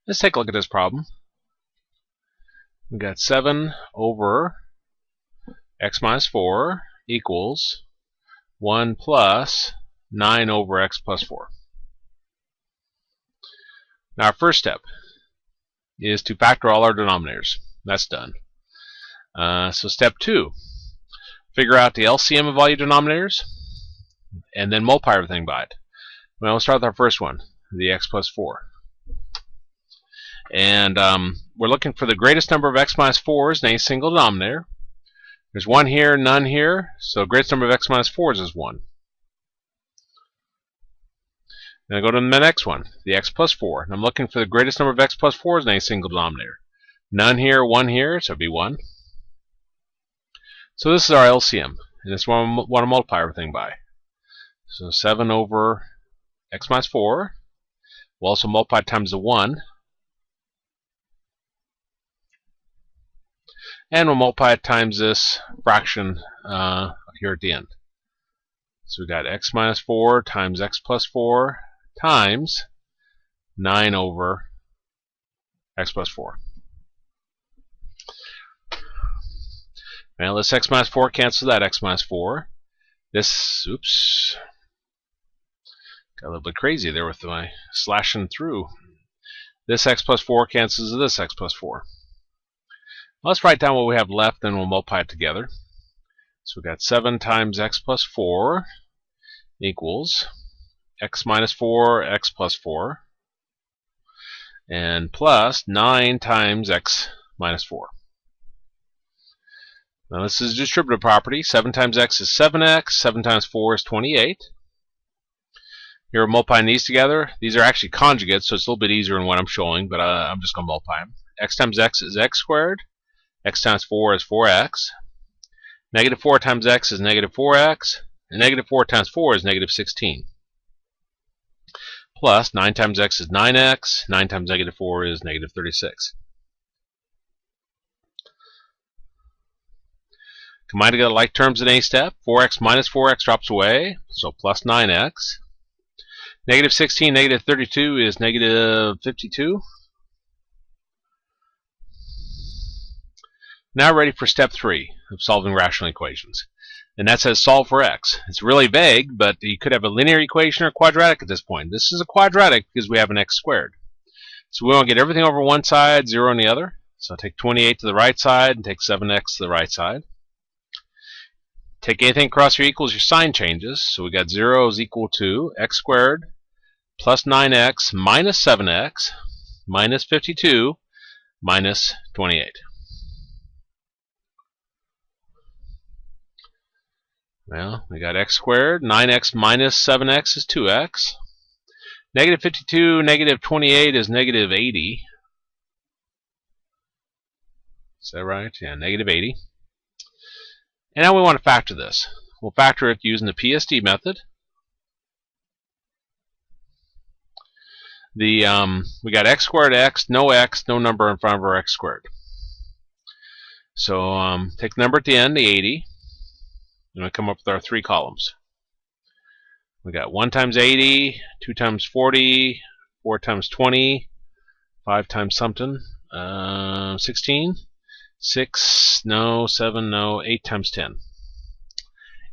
Let's take a look at this problem. We got 7 over x minus 4 equals 1 plus 9 over x plus 4. Now our first step is to factor all our denominators. That's done. So step 2, figure out the LCM of all your denominators and then multiply everything by it. Well, we'll start with our first one, the x plus 4. And we're looking for the greatest number of x minus 4s in any single denominator. There's 1 here, none here, so the greatest number of x minus 4s is 1. Then I go to the next one, the x plus 4. And I'm looking for the greatest number of x plus 4s in any single denominator. None here, 1 here, so it'd be 1. So this is our LCM, and this one I want to multiply everything by. So 7 over x minus 4. We'll also multiply times the 1. And we'll multiply it times this fraction here at the end. So we got x minus 4 times x plus 4 times 9 over x plus 4. Now this x minus 4 cancels that x minus 4. This, oops, got a little bit crazy there with my slashing through. This x plus 4 cancels this x plus 4. Let's write down what we have left, then we'll multiply it together. So we've got 7 times x plus 4 equals x minus 4, x plus 4, and plus 9 times x minus 4. Now this is distributive property. 7 times x is 7x, 7 times 4 is 28. Here we're multiplying these together. These are actually conjugates, so it's a little bit easier than what I'm showing, but I'm just going to multiply them. X times x is x squared. X times 4 is 4x. Negative 4 times x is negative 4x. And negative 4 times 4 is negative 16. Plus 9 times x is 9x. 9 times negative 4 is negative 36. Combine together like terms in any step. 4x minus 4x drops away, so plus 9x. Negative 16, negative 32 is negative 52. Now ready for step 3 of solving rational equations. And that says solve for x. It's really vague, but you could have a linear equation or quadratic at this point. This is a quadratic because we have an x squared. So we want to get everything over one side, 0 on the other. So I'll take 28 to the right side and take 7x to the right side. Take anything across your equals, your sign changes. So we got 0 is equal to x squared plus 9x minus 7x minus 52 minus 28. Well, we got x squared. 9x minus 7x is 2x. Negative 52, negative 28 is negative 80. Is that right? Yeah, negative 80. And now we want to factor this. We'll factor it using the Psd method. We got x squared x, no number in front of our x squared. So take the number at the end, the 80. And we come up with our 3 columns. We got 1 times 80, 2 times 40, 4 times 20, 5 times something, 16, 6, no, 7, no, 8 times 10.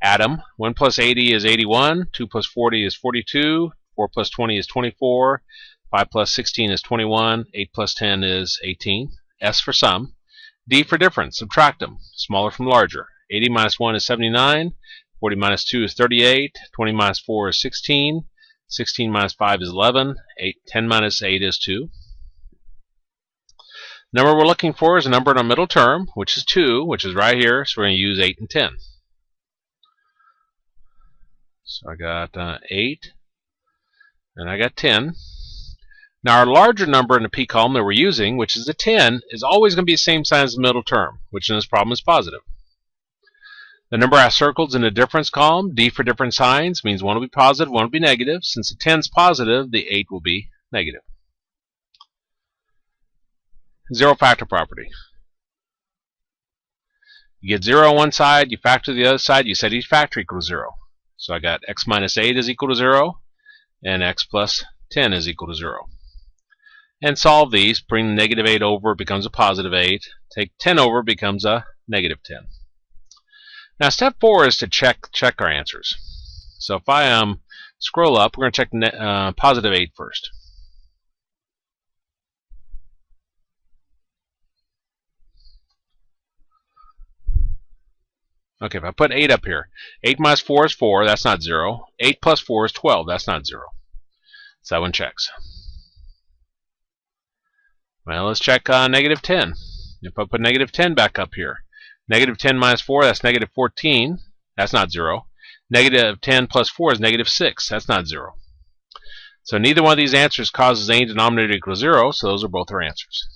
Add them. 1 plus 80 is 81, 2 plus 40 is 42, 4 plus 20 is 24, 5 plus 16 is 21, 8 plus 10 is 18. S for sum. D for difference. Subtract them. Smaller from larger. 80 minus 1 is 79, 40 minus 2 is 38, 20 minus 4 is 16, 16 minus 5 is 11, 10 minus 8 is 2. The number we're looking for is a number in our middle term, which is 2, which is right here, so we're going to use 8 and 10. So I got 8, and I got 10. Now our larger number in the P column that we're using, which is the 10, is always going to be the same sign as the middle term, which in this problem is positive. The number I circled in the difference column, D for different signs, means one will be positive, one will be negative. Since the 10 is positive, the 8 will be negative. Zero factor property. You get 0 on one side, you factor the other side, you set each factor equals 0. So I got x minus 8 is equal to 0, and x plus 10 is equal to 0. and solve these. Bring the negative 8 over, it becomes a positive 8. Take 10 over, it becomes a negative 10. Now step 4 is to check our answers. So if I scroll up, we're going to check positive 8 first. Okay, if I put 8 up here, 8 minus 4 is 4, that's not 0. 8 plus 4 is 12, that's not 0. So that one checks. Well, let's check negative 10. If I put negative 10 back up here, negative 10 minus 4, that's negative 14, that's not 0. Negative 10 plus 4 is negative 6, that's not 0. So neither one of these answers causes any denominator to equal 0, so those are both our answers.